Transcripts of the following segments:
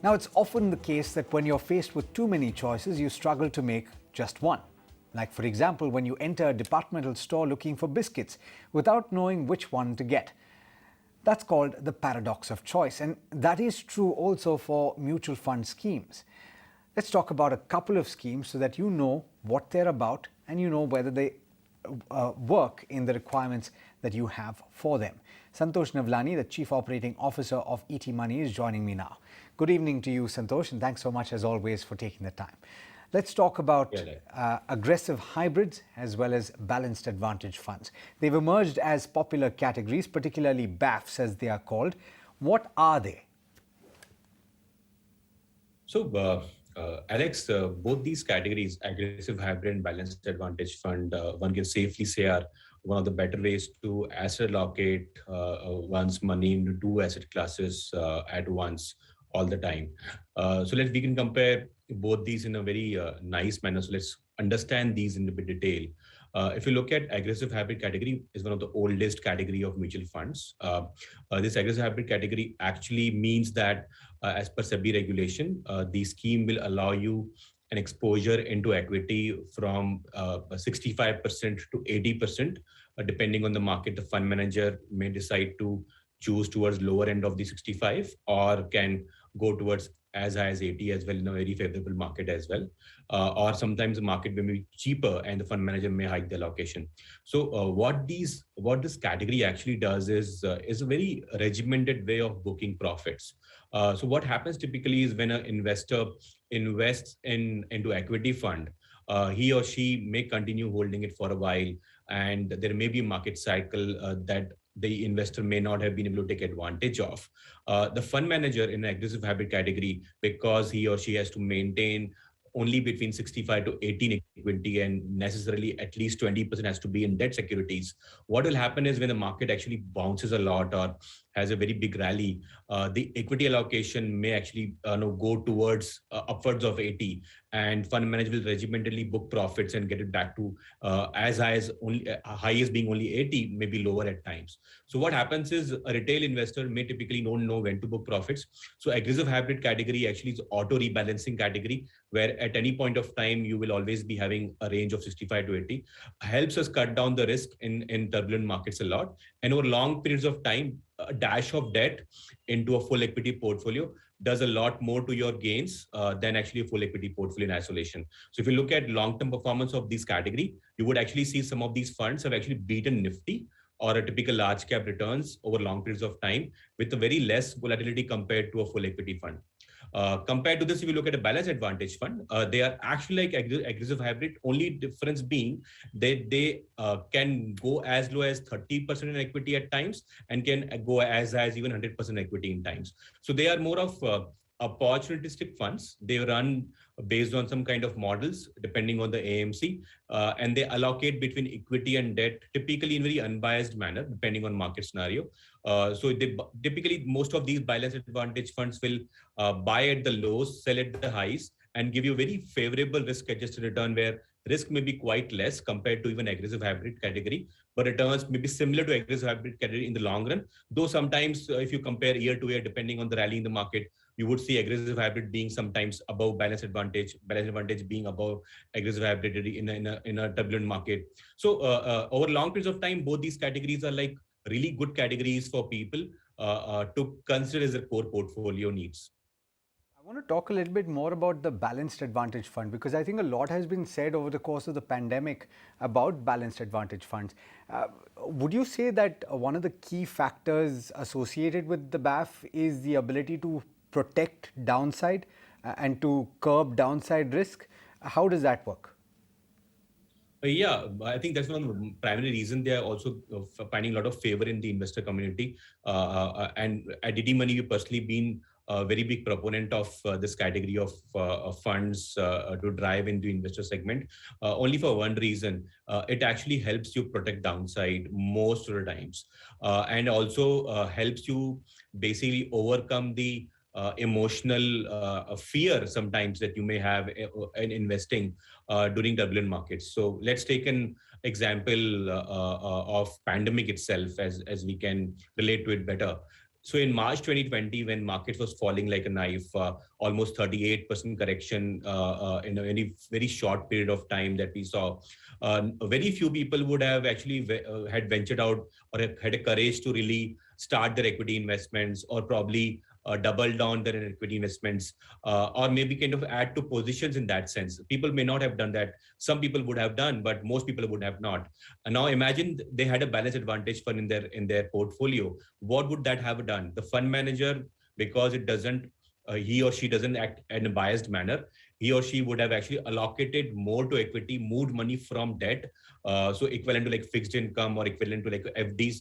Now, it's often the case that when you're faced with too many choices, you struggle to make just one. Like, for example, when you enter a departmental store looking for biscuits without knowing which one to get. That's called the paradox of choice, and that is true also for mutual fund schemes. Let's talk about a couple of schemes so that you know what they're about and you know whether they work in the requirements that you have for them. Santosh Navlani, the Chief Operating Officer of ET Money, is joining me now. Good evening to you, Santosh, and thanks so much as always for taking the time. Let's talk about aggressive hybrids as well as balanced advantage funds. They've emerged as popular categories, particularly BAFs as they are called. What are they? So, Alex, both these categories, aggressive hybrid and balanced advantage fund, one can safely say are one of the better ways to asset allocate one's money into two asset classes at once all the time. We can compare both these in a very nice manner. So let's understand these in a bit detail. If you look at aggressive hybrid category, is one of the oldest category of mutual funds. This aggressive hybrid category actually means that as per SEBI regulation, the scheme will allow you an exposure into equity from 65% to 80%, depending on the market. The fund manager may decide to choose towards lower end of the 65 or can go towards as high as 80 as well in a very favorable market as well. Or sometimes the market may be cheaper and the fund manager may hike the allocation. So what this category actually does is a very regimented way of booking profits. So what happens typically is when an investor invests into equity fund, he or she may continue holding it for a while, and there may be a market cycle that the investor may not have been able to take advantage of. The fund manager in an aggressive hybrid category, because he or she has to maintain only between 65 to 18 equity and necessarily at least 20% has to be in debt securities. What will happen is when the market actually bounces a lot or has a very big rally, the equity allocation may actually go towards upwards of 80, and fund manager will regimentally book profits and get it back to as high as being only 80, maybe lower at times. So what happens is a retail investor may typically don't know when to book profits. So aggressive hybrid category actually is auto rebalancing category, where at any point of time you will always be having a range of 65 to 80. Helps us cut down the risk in turbulent markets a lot, and over long periods of time, a dash of debt into a full equity portfolio does a lot more to your gains than actually a full equity portfolio in isolation. So if you look at long-term performance of this category, you would actually see some of these funds have actually beaten Nifty or a typical large cap returns over long periods of time with a very less volatility compared to a full equity fund. Compared to this, if you look at a balanced advantage fund, they are actually like aggressive hybrid, only difference being they can go as low as 30% in equity at times and can go as high as even 100% equity in times. So they are more of opportunistic funds. They run based on some kind of models depending on the AMC, and they allocate between equity and debt typically in very unbiased manner depending on market scenario. So they typically, most of these balanced advantage funds will buy at the lows, sell at the highs, and give you very favorable risk adjusted return where risk may be quite less compared to even aggressive hybrid category, but returns may be similar to aggressive hybrid category in the long run. Though sometimes if you compare year to year, depending on the rally in the market, you would see aggressive hybrid being sometimes above balanced advantage being above aggressive hybrid in a turbulent market. So over long periods of time, both these categories are like really good categories for people to consider as their core portfolio needs. I want to talk a little bit more about the balanced advantage fund because I think a lot has been said over the course of the pandemic about balanced advantage funds. Would you say that one of the key factors associated with the BAF is the ability to protect downside and to curb downside risk? How does that work? Yeah, I think that's one of the primary reasons they are also finding a lot of favor in the investor community. And at DD Money, we've personally been a very big proponent of this category of funds to drive into investor segment. Only for one reason, it actually helps you protect downside most of the times, and also helps you basically overcome the emotional fear sometimes that you may have in investing during turbulent markets. So let's take an example of pandemic itself as we can relate to it better. So in March 2020, when market was falling like a knife, almost 38% correction in a very short period of time that we saw, very few people would have actually had ventured out or had a courage to really start their equity investments, or probably double down their equity investments, or maybe kind of add to positions in that sense. People may not have done that. Some people would have done, but most people would have not. And now imagine they had a balance advantage fund in their portfolio. What would that have done? The fund manager, because it doesn't he or she doesn't act in a biased manner, he or she would have actually allocated more to equity, moved money from debt, so equivalent to like fixed income or equivalent to like FDs.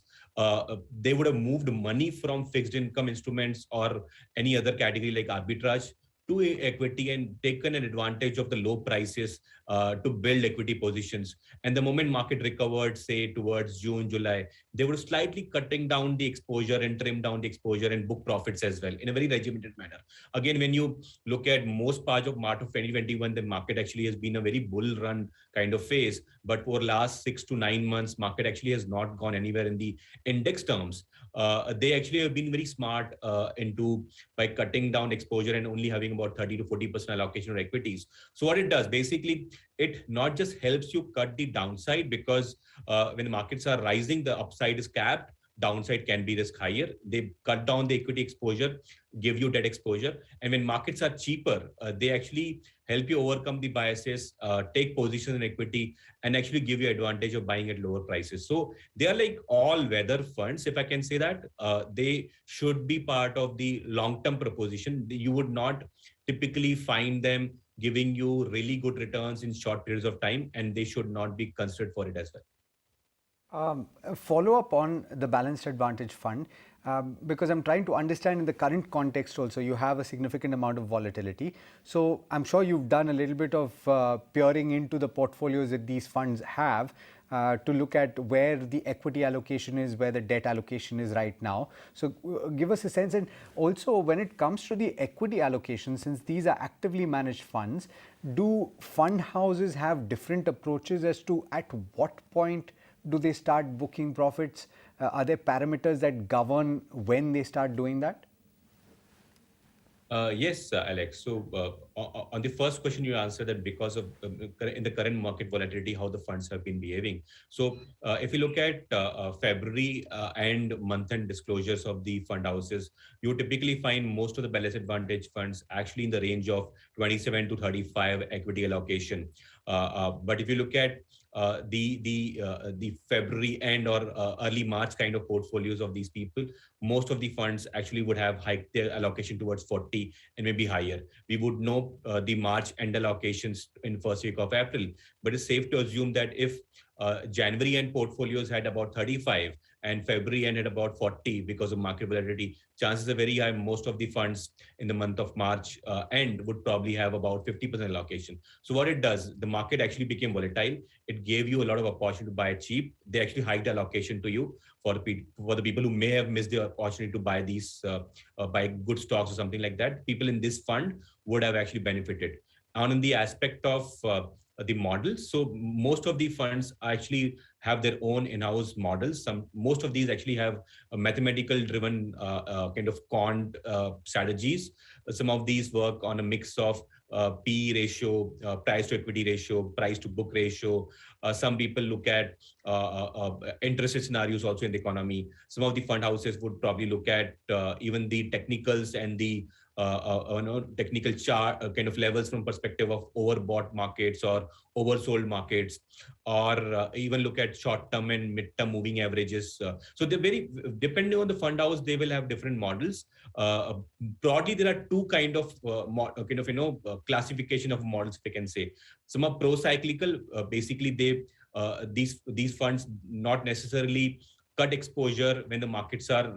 They would have moved money from fixed income instruments or any other category like arbitrage to equity and taken an advantage of the low prices to build equity positions. And the moment market recovered, say towards June, July, they were slightly cutting down the exposure and trim down the exposure and book profits as well in a very regimented manner. Again, when you look at most parts of March of 2021, the market actually has been a very bull run kind of phase. But for last 6 to 9 months, market actually has not gone anywhere in the index terms. They actually have been very smart into by cutting down exposure and only having about 30 to 40% allocation of equities. So what it does, basically, it not just helps you cut the downside, because when the markets are rising, the upside is capped, downside can be risk higher. They cut down the equity exposure, give you debt exposure. And when markets are cheaper, they actually help you overcome the biases, take position in equity, and actually give you advantage of buying at lower prices. So they are like all weather funds, if I can say that. They should be part of the long-term proposition. You would not typically find them giving you really good returns in short periods of time, and they should not be considered for it as well. A follow up on the balanced advantage fund, because I'm trying to understand in the current context also, you have a significant amount of volatility. So I'm sure you've done a little bit of peering into the portfolios that these funds have to look at where the equity allocation is, where the debt allocation is right now. So give us a sense. And also, when it comes to the equity allocation, since these are actively managed funds, do fund houses have different approaches as to at what point do they start booking profits? Are there parameters that govern when they start doing that? Yes, Alex. So on the first question, you answered that because of in the current market volatility, how the funds have been behaving. So if you look at February and month-end disclosures of the fund houses, you typically find most of the balanced advantage funds actually in the range of 27 to 35 equity allocation. But if you look at the February end or early March kind of portfolios of these people, most of the funds actually would have hiked their allocation towards 40 and maybe higher. We would know the March end allocations in first week of April, but it's safe to assume that if January end portfolios had about 35 and February end at about 40 because of market volatility, chances are very high most of the funds in the month of March end would probably have about 50% allocation. So what it does, the market actually became volatile. It gave you a lot of opportunity to buy cheap. They actually hiked the allocation to you for the people who may have missed the opportunity to buy these buy good stocks or something like that. People in this fund would have actually benefited. And in the aspect of the models, so most of the funds actually have their own in-house models. Most of these actually have a mathematical driven kind of quant strategies. Some of these work on a mix of PE ratio, price to equity ratio, price to book ratio. Some people look at interest rate scenarios also in the economy. Some of the fund houses would probably look at even the technicals and the technical chart kind of levels from perspective of overbought markets or oversold markets, or even look at short-term and mid-term moving averages. So they're very, depending on the fund house, they will have different models. Broadly, there are two kind of classification of models, if I can say. Some are pro-cyclical. Basically, these funds not necessarily cut exposure when the markets are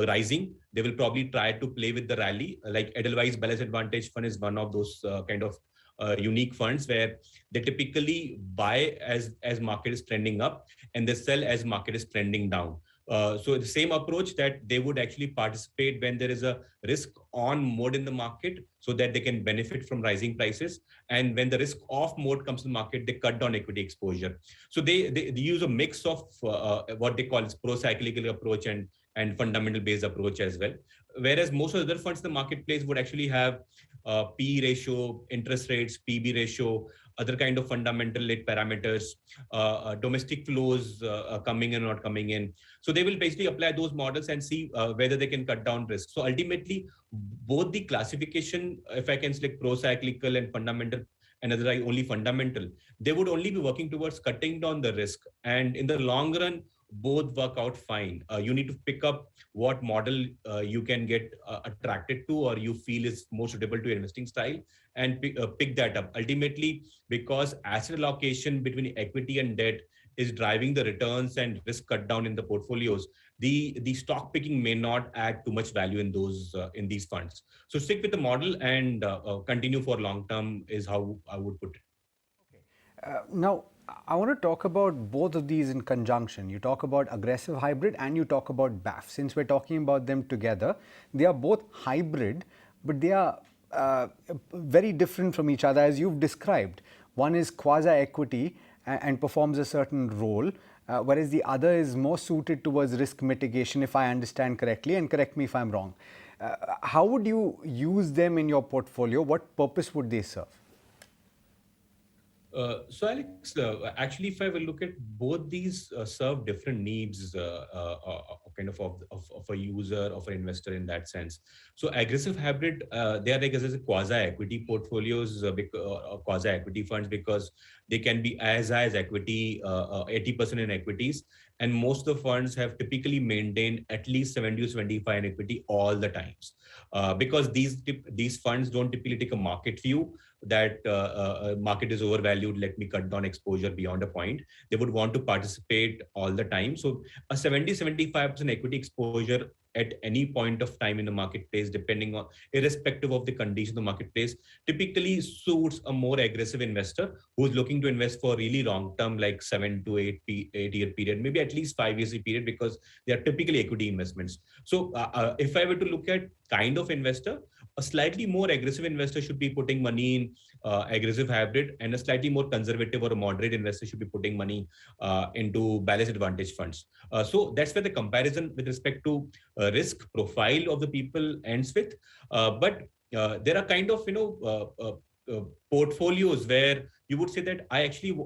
rising. They will probably try to play with the rally. Like Edelweiss Balanced Advantage Fund is one of those unique funds where they typically buy as market is trending up and they sell as market is trending down. So the same approach that they would actually participate when there is a risk on mode in the market so that they can benefit from rising prices. And when the risk off mode comes to the market, they cut down equity exposure. So they use a mix of what they call pro-cyclical approach and fundamental based approach as well. Whereas most of the other funds in the marketplace would actually have P ratio, interest rates, PB ratio, other kind of fundamental lit parameters, domestic flows coming in or not coming in. So they will basically apply those models and see whether they can cut down risk. So ultimately, both the classification, if I can select pro-cyclical and fundamental, and other only fundamental, they would only be working towards cutting down the risk. And in the long run, both work out fine. You need to pick up what model you can get attracted to or you feel is more suitable to your investing style and pick that up. Ultimately, because asset allocation between equity and debt is driving the returns and risk cut down in the portfolios, the stock picking may not add too much value in those in these funds. So stick with the model and continue for long term is how I would put it. Now, I want to talk about both of these in conjunction. You talk about aggressive hybrid and you talk about BAF. Since we're talking about them together, they are both hybrid, but they are very different from each other as you've described. One is quasi-equity and performs a certain role, whereas the other is more suited towards risk mitigation, if I understand correctly, and correct me if I'm wrong. How would you use them in your portfolio? What purpose would they serve? So Alex, actually, if I will look at both these serve different needs, kind of a user, of an investor in that sense. So aggressive hybrid, they are like as a quasi-equity portfolios, quasi-equity funds because they can be as high as equity, 80% in equities, and most of the funds have typically maintained at least 70 to 75 in equity all the times, because these funds don't typically take a market view that market is overvalued, let me cut down exposure beyond a point. They would want to participate all the time. So a 70-75% equity exposure at any point of time in the marketplace, depending on, irrespective of the condition of the marketplace, typically suits a more aggressive investor who's looking to invest for really long term, like 7 to 8 year period, maybe at least 5 years period, because they are typically equity investments. So if I were to look at kind of investor, a slightly more aggressive investor should be putting money in aggressive hybrid, and a slightly more conservative or a moderate investor should be putting money into balanced advantage funds. So that's where the comparison with respect to risk profile of the people ends with. But there are kind of portfolios where you would say that I actually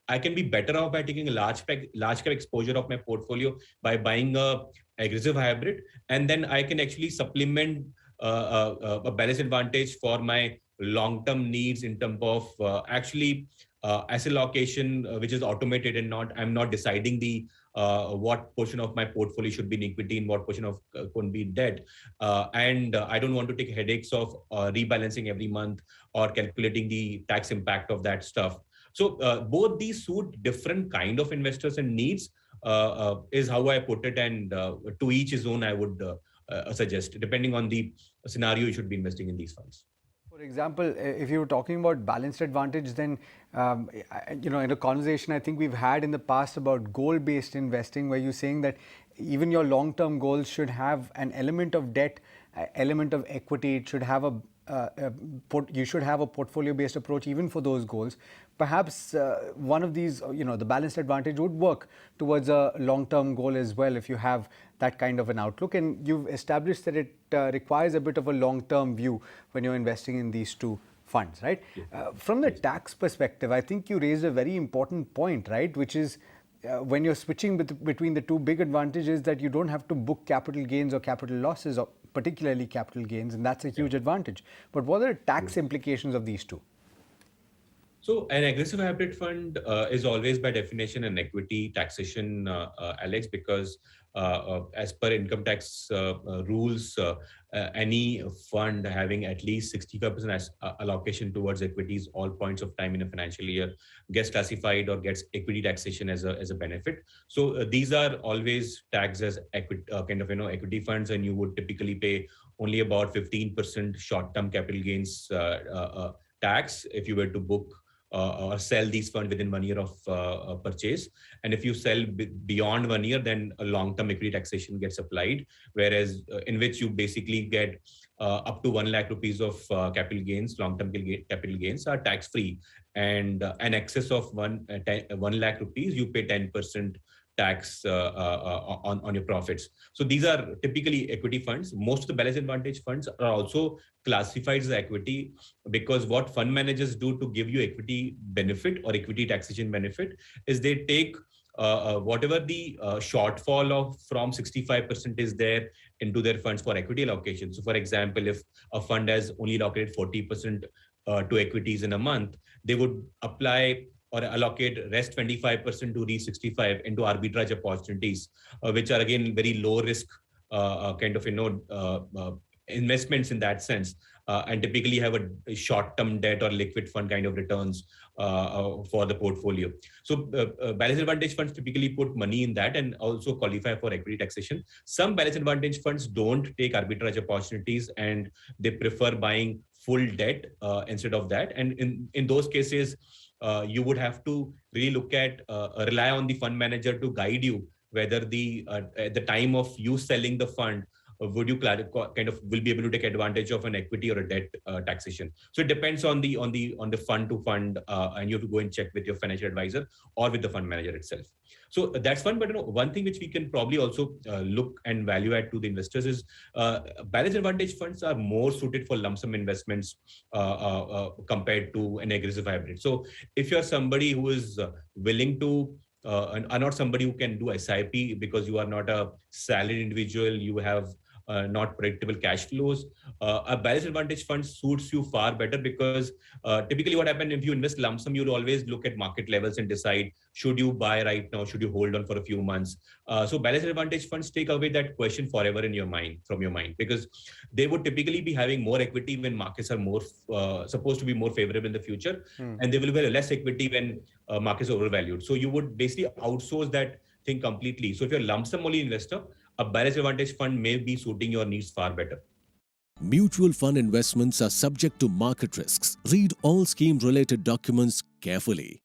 I can be better off by taking a large cap exposure of my portfolio by buying a aggressive hybrid, and then I can actually supplement a balanced advantage for my long-term needs in terms of actually asset allocation, which is automated and I'm not deciding the what portion of my portfolio should be in equity and what portion of could be debt. And I don't want to take headaches of rebalancing every month or calculating the tax impact of that stuff. So both these suit different kind of investors and needs, is how I put it. And to each his own, I would suggest, depending on the scenario, you should be investing in these funds. For example, if you were talking about balanced advantage, then, in a conversation I think we've had in the past about goal-based investing, where you're saying that even your long-term goals should have an element of debt, element of equity. It should have you should have a portfolio-based approach even for those goals. Perhaps one of these, the balanced advantage would work towards a long-term goal as well if you have that kind of an outlook. And you've established that it requires a bit of a long-term view when you're investing in these two funds, right? From the tax perspective, I think you raised a very important point, right? Which is when you're switching between the two, big advantages that you don't have to book capital gains or capital losses, or particularly capital gains, and that's a huge advantage. But what are the tax implications of these two? So an aggressive hybrid fund is always by definition an equity taxation, Alex, because as per income tax rules, any fund having at least 65% as allocation towards equities all points of time in a financial year gets classified or gets equity taxation as a benefit. So these are always taxed as equity funds, and you would typically pay only about 15% short-term capital gains tax if you were to book or sell these funds within 1 year of purchase. And if you sell beyond 1 year, then a long-term equity taxation gets applied, whereas in which you basically get up to 1 lakh rupees of capital gains, long-term capital gains are tax-free, and an excess of 1 lakh rupees, you pay 10% tax on your profits. So these are typically equity funds. Most of the balance advantage funds are also classified as equity, because what fund managers do to give you equity benefit or equity taxation benefit is they take whatever the shortfall of from 65% is there into their funds for equity allocation. So for example, if a fund has only allocated 40% to equities in a month, they would apply or allocate rest 25% to reach 65 into arbitrage opportunities, which are again very low risk kind of investments in that sense, and typically have a short-term debt or liquid fund kind of returns for the portfolio. So balance advantage funds typically put money in that and also qualify for equity taxation. Some balance advantage funds don't take arbitrage opportunities and they prefer buying full debt instead of that. And in those cases, you would have to really look at, rely on the fund manager to guide you whether at the time of you selling the fund, would you kind of will be able to take advantage of an equity or a debt taxation. So it depends on the fund to fund, and you have to go and check with your financial advisor or with the fund manager itself. So that's one. But one thing which we can probably also look and value add to the investors is balance advantage funds are more suited for lump sum investments compared to an aggressive hybrid. So if you're somebody who is willing to and are not somebody who can do SIP because you are not a salaried individual, you have not predictable cash flows, a balance advantage fund suits you far better, because typically what happens if you invest lump sum, you'll always look at market levels and decide, should you buy right now, should you hold on for a few months. So balance advantage funds take away that question forever from your mind, because they would typically be having more equity when markets are more supposed to be more favorable in the future, and they will be less equity when markets are overvalued. So you would basically outsource that thing completely. So if you're a lump sum only investor, a balance advantage fund may be suiting your needs far better. Mutual fund investments are subject to market risks. Read all scheme-related documents carefully.